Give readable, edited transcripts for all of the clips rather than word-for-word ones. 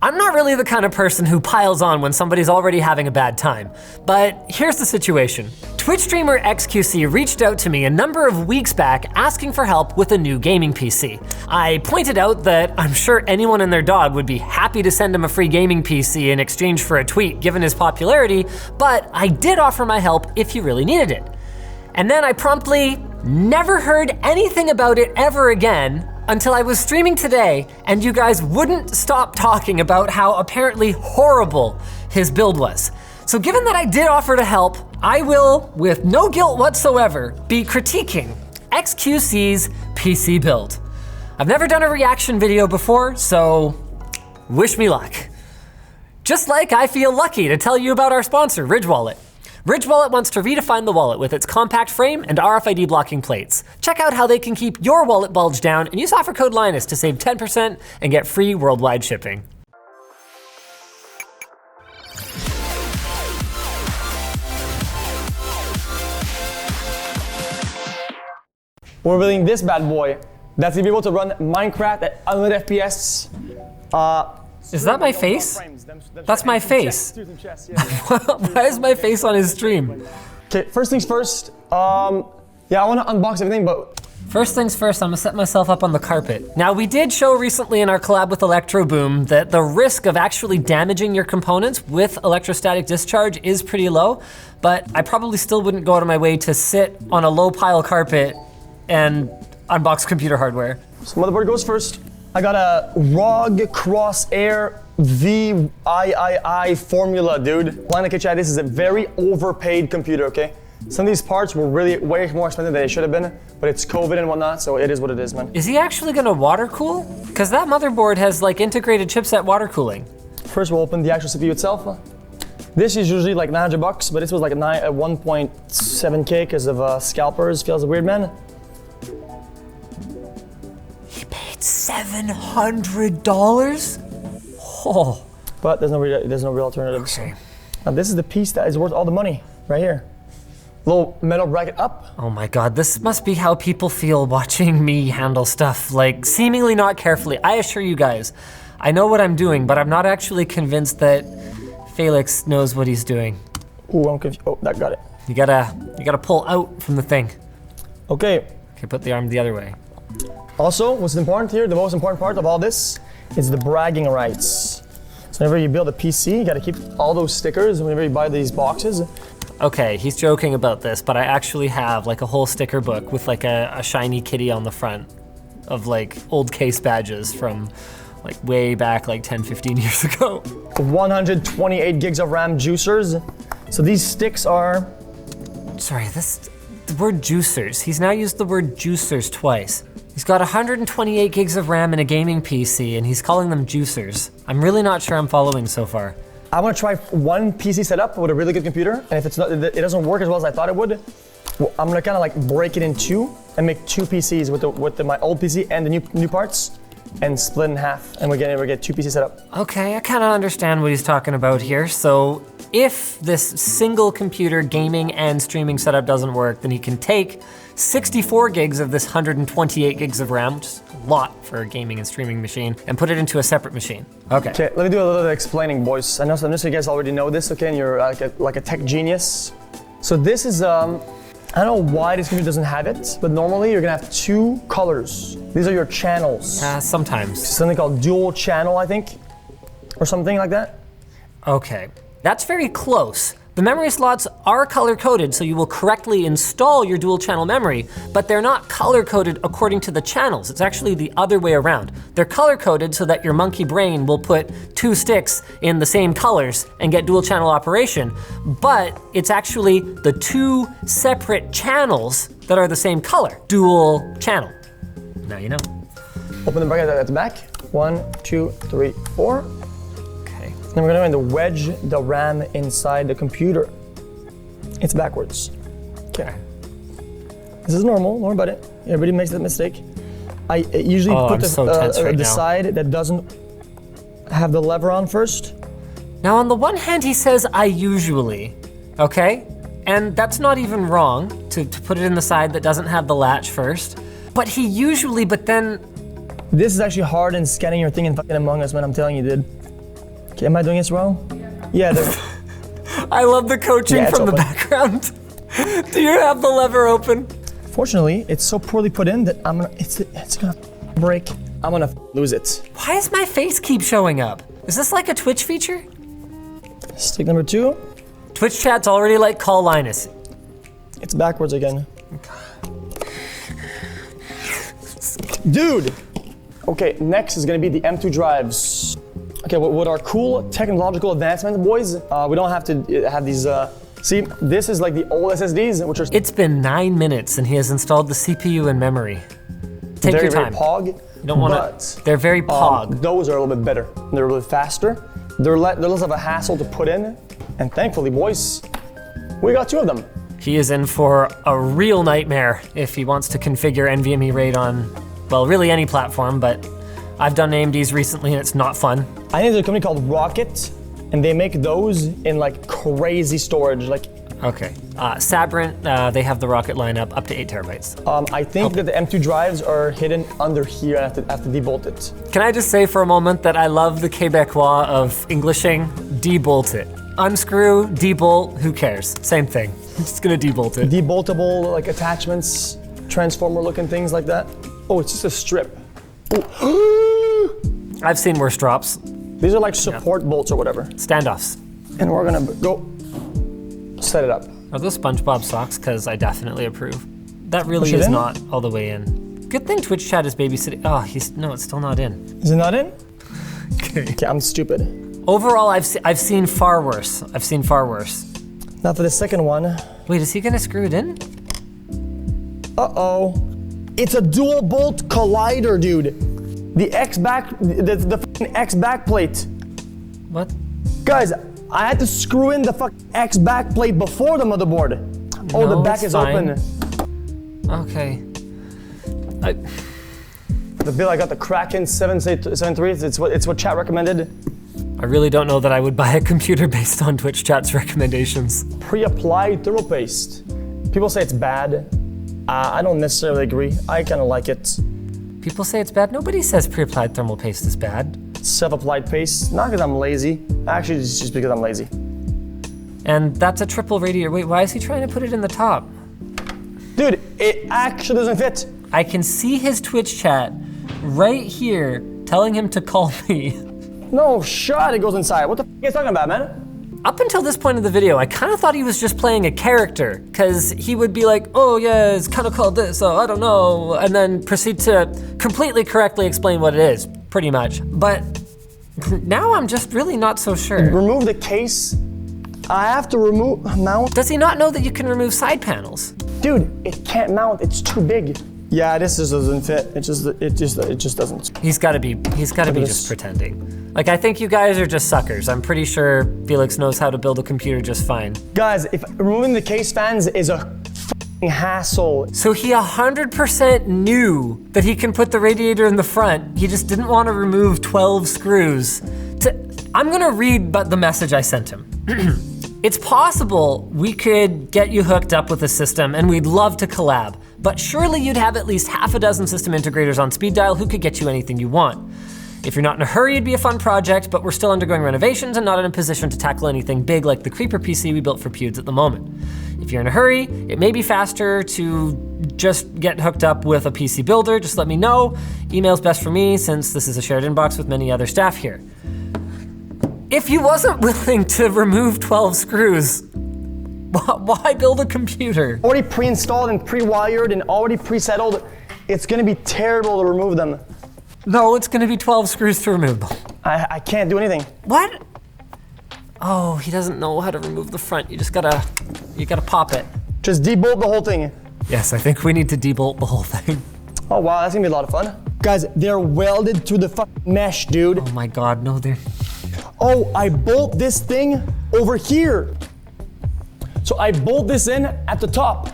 I'm not really the kind of person who piles on when somebody's already having a bad time, but here's the situation. Twitch streamer xQc reached out to me a number of weeks back asking for help with a new gaming PC. I pointed out that I'm sure anyone and their dog would be happy to send him a free gaming PC in exchange for a tweet given his popularity, but I did offer my help if he really needed it. And then I promptly never heard anything about it ever again until I was streaming today and you guys wouldn't stop talking about how apparently horrible his build was. So given that I did offer to help, I will, with no guilt whatsoever, be critiquing xQc's PC build. I've never done a reaction video before, so wish me luck. Just like I feel lucky to tell you about our sponsor, Ridge Wallet. Ridge Wallet wants to redefine the wallet with its compact frame and RFID blocking plates. Check out how they can keep your wallet bulge down and use offer code Linus to save 10% and get free worldwide shipping. We're building this bad boy that's gonna be able to run Minecraft at unlimited FPS. Is that my face? That's my face. Why is my face on his stream? Okay, first things first. Yeah, I wanna unbox everything, but first things first, I'm gonna set myself up on the carpet. Now, we did show recently in our collab with Electro Boom that the risk of actually damaging your components with electrostatic discharge is pretty low, but I probably still wouldn't go out of my way to sit on a low pile carpet and unbox computer hardware. So motherboard goes first. I got a ROG Crosshair VIII formula, dude. Like chat, this is a very overpaid computer, okay? Some of these parts were really way more expensive than they should have been, but it's COVID and whatnot, so it is what it is, man. Is he actually gonna water cool? Because that motherboard has like integrated chipset water cooling. First we'll open the actual CPU itself. This is usually like $900, but this was like a 1.7K because of scalpers. Feels weird, man. He paid $700? Oh. But there's no real alternatives. Okay. Now this is the piece that is worth all the money, right here. Little metal bracket up. Oh my God, this must be how people feel watching me handle stuff, like seemingly not carefully. I assure you guys, I know what I'm doing, but I'm not actually convinced that Felix knows what he's doing. Ooh, I'm confused. Oh, that got it. You gotta pull out from the thing. Okay. Okay, put the arm the other way. Also, what's important here, the most important part of all this is the bragging rights. So whenever you build a PC, you gotta keep all those stickers whenever you buy these boxes. Okay, he's joking about this, but I actually have like a whole sticker book with like a shiny kitty on the front of like old case badges from like way back like 10, 15 years ago. 128 gigs of RAM juicers. So these sticks are... Sorry, the word juicers. He's now used the word juicers twice. He's got 128 gigs of RAM in a gaming PC and he's calling them juicers. I'm really not sure I'm following so far. I want to try one PC setup with a really good computer, and if it doesn't work as well as I thought it would, well, I'm gonna kind of like break it in two and make two PCs with my old PC and the new parts, and split in half, and we're get two PC setup. Okay, I kind of understand what he's talking about here. So if this single computer gaming and streaming setup doesn't work, then he can take 64 gigs of this 128 gigs of RAM, which is a lot for a gaming and streaming machine, and put it into a separate machine. Okay. Okay, let me do a little bit of explaining, boys. I know some of you guys already know this, okay, and you're like a tech genius. So this is, I don't know why this computer doesn't have it, but normally you're gonna have two colors. These are your channels. Sometimes. Something called dual channel, I think, or something like that. Okay, that's very close. The memory slots are color-coded, so you will correctly install your dual channel memory, but they're not color-coded according to the channels. It's actually the other way around. They're color-coded so that your monkey brain will put two sticks in the same colors and get dual channel operation, but it's actually the two separate channels that are the same color. Dual channel. Now you know. Open the bracket at the back. 1, 2, 3, 4. Then we're going to wedge the RAM inside the computer. It's backwards. Okay. This is normal, don't worry about it. Everybody makes that mistake. I usually put the side that doesn't have the lever on first. Now on the one hand he says, I usually, okay? And that's not even wrong to put it in the side that doesn't have the latch first. But he usually, but then... This is actually hard in scanning your thing in fucking Among Us, man, I'm telling you, dude. Okay, am I doing this wrong? Yeah, I love the coaching from the open. background. Do you have the lever open? Fortunately, it's so poorly put in that it's gonna break. I'm gonna lose it. Why does my face keep showing up? Is this like a Twitch feature? Stick number 2. Twitch chat's already like call Linus. It's backwards again. Dude! Okay, next is gonna be the M2 drives. Okay, with our cool technological advancement, boys, we don't have to have these, see, this is like the old SSDs, which are It's been 9 minutes and he has installed the CPU and memory. Take very, your time. very pog. You don't wanna, they're very pog. Those are a little bit better. They're a little faster. They're less of a hassle to put in. And thankfully, boys, we got 2 of them. He is in for a real nightmare if he wants to configure NVMe RAID on, well, really any platform, but I've done AMDs recently and it's not fun. I think there's a company called Rocket, and they make those in like crazy storage. Like, Okay, Sabrent, they have the Rocket lineup up to 8 terabytes. I think that the M2 drives are hidden under here. I have to debolt it. Can I just say for a moment that I love the Quebecois of Englishing? Debolt it. Unscrew, debolt, who cares? Same thing. I'm just gonna debolt it. Deboltable like attachments, transformer looking things like that. Oh, it's just a strip. Ooh. I've seen worse drops. These are like support bolts or whatever. Standoffs. And we're gonna go set it up. Are those SpongeBob socks? Because I definitely approve. That really Push it is in? not all the way in. Good thing Twitch chat is babysitting. Oh, no, it's still not in. Is it not in? Okay. Okay, I'm stupid. Overall, I've seen far worse. I've seen far worse. Now for the second one. Wait, is he gonna screw it in? Uh-oh. It's a dual bolt collider, dude. The X back, the fucking X back plate. What? Guys, I had to screw in the fucking X back plate before the motherboard. Oh, No, the back it's is fine. open. Okay. The bill I got, the Kraken 773, it's what chat recommended. I really don't know that I would buy a computer based on Twitch chat's recommendations. Pre-applied thermal paste. People say it's bad. I don't necessarily agree. I kind of like it. People say it's bad. Nobody says pre-applied thermal paste is bad. Self-applied paste, not because I'm lazy. Actually, it's just because I'm lazy. And that's a triple radiator. Wait, why is he trying to put it in the top? Dude, it actually doesn't fit. I can see his Twitch chat right here telling him to call me. No shot, it goes inside. What the f*** are you talking about, man? Up until this point in the video, I kind of thought he was just playing a character, because he would be like, oh yeah, it's kind of called this, oh, I don't know, and then proceed to completely correctly explain what it is, pretty much. But now I'm just really not so sure. Remove the case. I have to mount. Does he not know that you can remove side panels? Dude, it can't mount, it's too big. Yeah, this just doesn't fit. It just doesn't. He's gotta be just pretending. Like, I think you guys are just suckers. I'm pretty sure Felix knows how to build a computer just fine. Guys, if removing the case fans is a f***ing hassle. So he 100% knew that he can put the radiator in the front. He just didn't want to remove 12 screws. I'm gonna read the message I sent him. It's possible we could get you hooked up with a system and we'd love to collab, but surely you'd have at least half a dozen system integrators on speed dial who could get you anything you want. If you're not in a hurry, it'd be a fun project, but we're still undergoing renovations and not in a position to tackle anything big like the Creeper PC we built for Pewds at the moment. If you're in a hurry, it may be faster to just get hooked up with a PC builder, just let me know. Email's best for me since this is a shared inbox with many other staff here. If he wasn't willing to remove 12 screws, why build a computer? Already pre-installed and pre-wired and already pre-settled, it's gonna be terrible to remove them. No, it's gonna be 12 screws to remove them. I can't do anything. What? Oh, he doesn't know how to remove the front. You gotta pop it. Just debolt the whole thing. Yes, I think we need to debolt the whole thing. Oh wow, that's gonna be a lot of fun. Guys, they're welded to the fucking mesh, dude. Oh my God, no, they're... Oh, I bolt this thing over here. So I bolt this in at the top.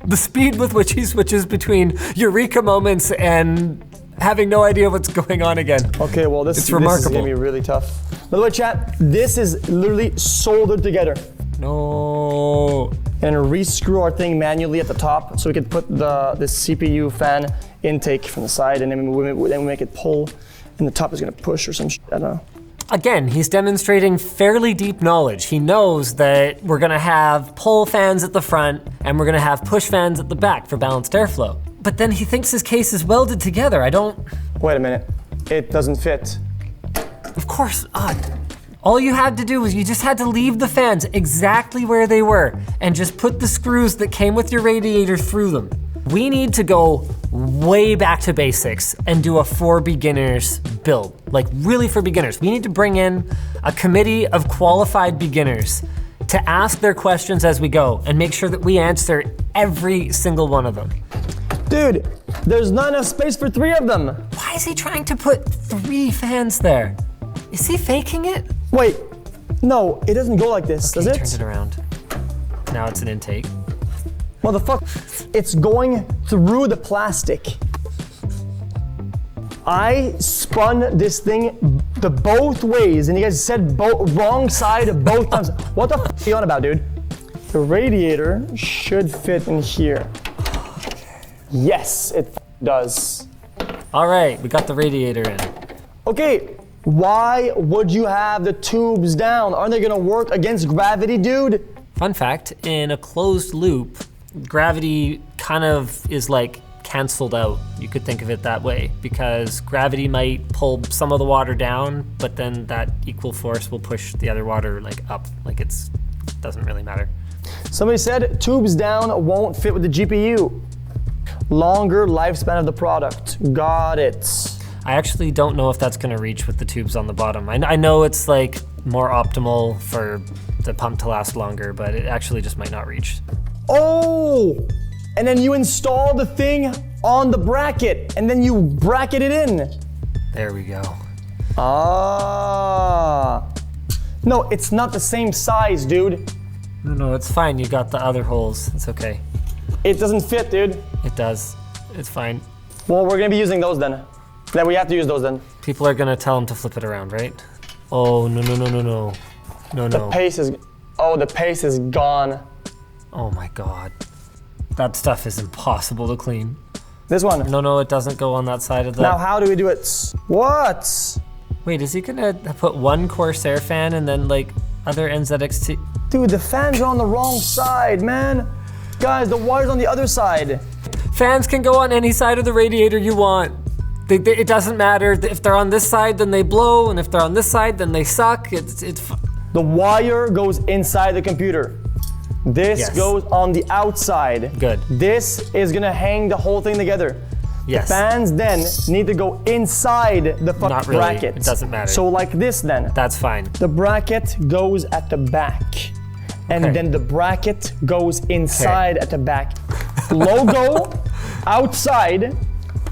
The speed with which he switches between eureka moments and having no idea what's going on again. Okay, well this is gonna be really tough. By the way, chat, this is literally soldered together. No. And re-screw our thing manually at the top so we can put the CPU fan intake from the side and then we make it pull and the top is gonna push or some shit, I don't know. Again, he's demonstrating fairly deep knowledge. He knows that we're gonna have pull fans at the front and we're gonna have push fans at the back for balanced airflow. But then he thinks his case is welded together. Wait a minute, it doesn't fit. Of course, all you had to do was you just had to leave the fans exactly where they were and just put the screws that came with your radiator through them. We need to go way back to basics and do a for beginners build, like really for beginners. We need to bring in a committee of qualified beginners to ask their questions as we go and make sure that we answer every single one of them. Dude, there's not enough space for 3 of them. Why is he trying to put 3 fans there? Is he faking it? Wait, no, it doesn't go like this, does it? Turns it around. Now it's an intake. Motherfucker, it's going through the plastic. I spun this thing the both ways, and you guys said wrong side both times. What the f are you on about, dude? The radiator should fit in here. Yes, it does. All right, we got the radiator in. Okay, why would you have the tubes down? Aren't they gonna work against gravity, dude? Fun fact, in a closed loop, gravity kind of is like canceled out. You could think of it that way because gravity might pull some of the water down, but then that equal force will push the other water like up. Like it doesn't really matter. Somebody said tubes down won't fit with the GPU. Longer lifespan of the product. Got it. I actually don't know if that's gonna reach with the tubes on the bottom. I know it's like more optimal for the pump to last longer, but it actually just might not reach. Oh, and then you install the thing on the bracket and then you bracket it in. There we go. Ah. No, it's not the same size, dude. No, it's fine. You got the other holes. It's okay. It doesn't fit, dude. It does. It's fine. Well, we're gonna be using those then. Then we have to use those then. People are gonna tell him to flip it around, right? Oh, no. The pace is gone. Oh my God. That stuff is impossible to clean. This one. No, it doesn't go on that side of the... Now how do we do it? What? Wait, is he gonna put one Corsair fan and then like other NZXT? Dude, the fans are on the wrong side, man. Guys, the wire's on the other side. Fans can go on any side of the radiator you want. It doesn't matter. If they're on this side, then they blow, and if they're on this side, then they suck. The wire goes inside the computer. This goes on the outside. Good. This is gonna hang the whole thing together. Yes. The fans then need to go inside the fucking Not really. bracket. It doesn't matter. So like this then. That's fine. The bracket goes at the back. And then the bracket goes inside at the back. Logo outside,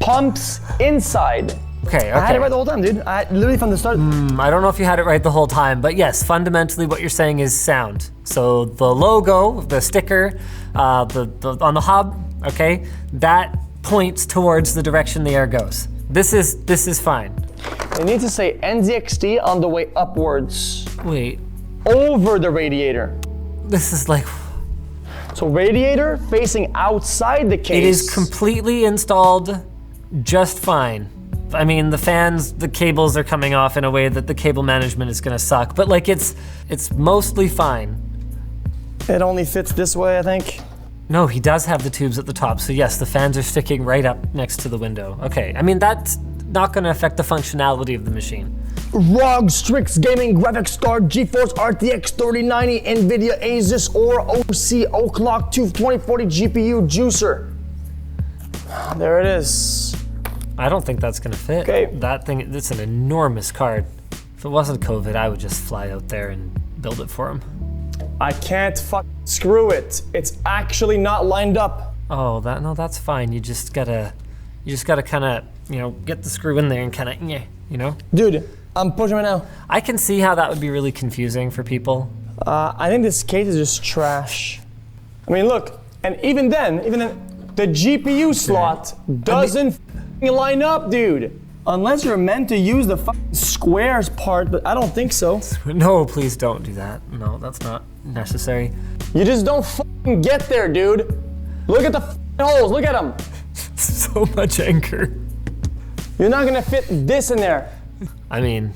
pumps inside. Okay. I had it right the whole time, dude. I literally from the start. I don't know if you had it right the whole time, but yes, fundamentally what you're saying is sound. So the logo, the sticker, on the hub, okay, that points towards the direction the air goes. This is fine. It needs to say NZXT on the way upwards. Wait. Over the radiator. This is like... So radiator facing outside the case. It is completely installed just fine. I mean, the fans, the cables are coming off in a way that the cable management is gonna suck, but like it's mostly fine. It only fits this way, I think. No, he does have the tubes at the top, so yes, the fans are sticking right up next to the window. Okay, I mean, that's not gonna affect the functionality of the machine. ROG Strix Gaming Graphics Card GeForce RTX 3090 NVIDIA Asus Aura OC O'Clock 2040 GPU Juicer. There it is. I don't think that's gonna fit. Okay. That thing, it's an enormous card. If it wasn't COVID, I would just fly out there and build it for him. I can't screw it. It's actually not lined up. Oh, that's fine. You just gotta kind of, get the screw in there and kind of, you know? Dude, I'm pushing right now. I can see how that would be really confusing for people. I think this case is just trash. I mean, look, and even then, the GPU slot doesn't line up, dude. Unless you're meant to use the squares part, but I don't think so. No, please don't do that. No, that's not necessary. You just don't get there, dude. Look at the holes, look at them. So much anger. You're not gonna fit this in there. I mean,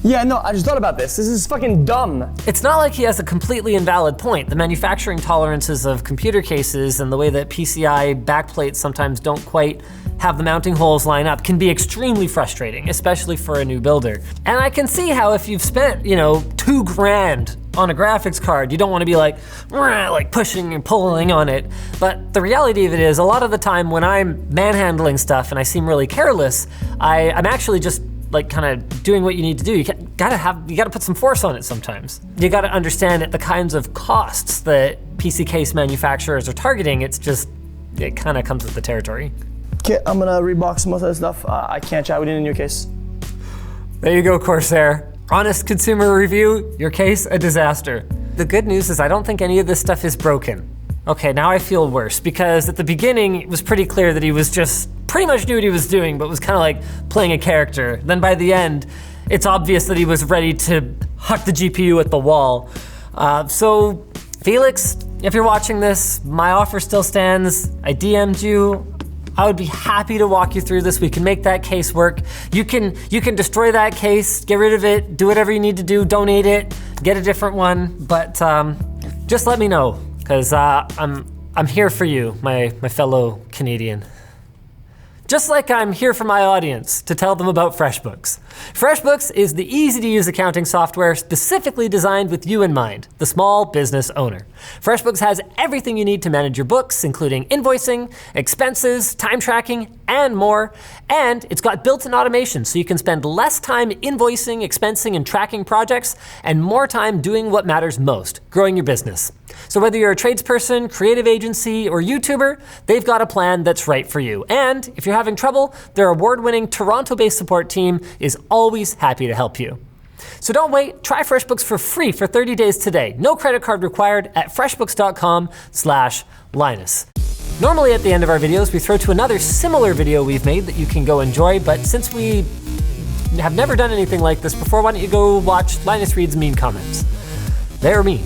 Yeah, no, I just thought about this. This is fucking dumb. It's not like he has a completely invalid point. The manufacturing tolerances of computer cases and the way that PCI backplates sometimes don't quite have the mounting holes line up can be extremely frustrating, especially for a new builder. And I can see how if you've spent, $2 grand on a graphics card, you don't want to be like pushing and pulling on it. But the reality of it is, a lot of the time when I'm manhandling stuff and I seem really careless, I'm actually just kind of doing what you need to do. You gotta put some force on it sometimes. You gotta understand that the kinds of costs that PC case manufacturers are targeting, it kind of comes with the territory. Okay, I'm gonna rebox most of this stuff. I can't chat, we need a new case. There you go, Corsair. Honest consumer review, your case, a disaster. The good news is I don't think any of this stuff is broken. Okay, now I feel worse, because at the beginning it was pretty clear that he was just pretty much knew what he was doing, but was kind of like playing a character. Then by the end, it's obvious that he was ready to huck the GPU at the wall. So Felix, if you're watching this, my offer still stands. I DM'd you. I would be happy to walk you through this. We can make that case work. You can destroy that case, get rid of it, do whatever you need to do, donate it, get a different one. But just let me know, because I'm here for you, my fellow Canadian. Just like I'm here for my audience to tell them about FreshBooks. FreshBooks is the easy-to-use accounting software specifically designed with you in mind, the small business owner. FreshBooks has everything you need to manage your books, including invoicing, expenses, time tracking, and more. And it's got built-in automation, so you can spend less time invoicing, expensing, and tracking projects, and more time doing what matters most, growing your business. So whether you're a tradesperson, creative agency, or YouTuber, they've got a plan that's right for you. And if you're having trouble, their award-winning Toronto-based support team is always happy to help you. So don't wait, try FreshBooks for free for 30 days today. No credit card required at freshbooks.com/Linus. Normally at the end of our videos, we throw to another similar video we've made that you can go enjoy, but since we have never done anything like this before, why don't you go watch Linus Reads Mean Comments. They're mean.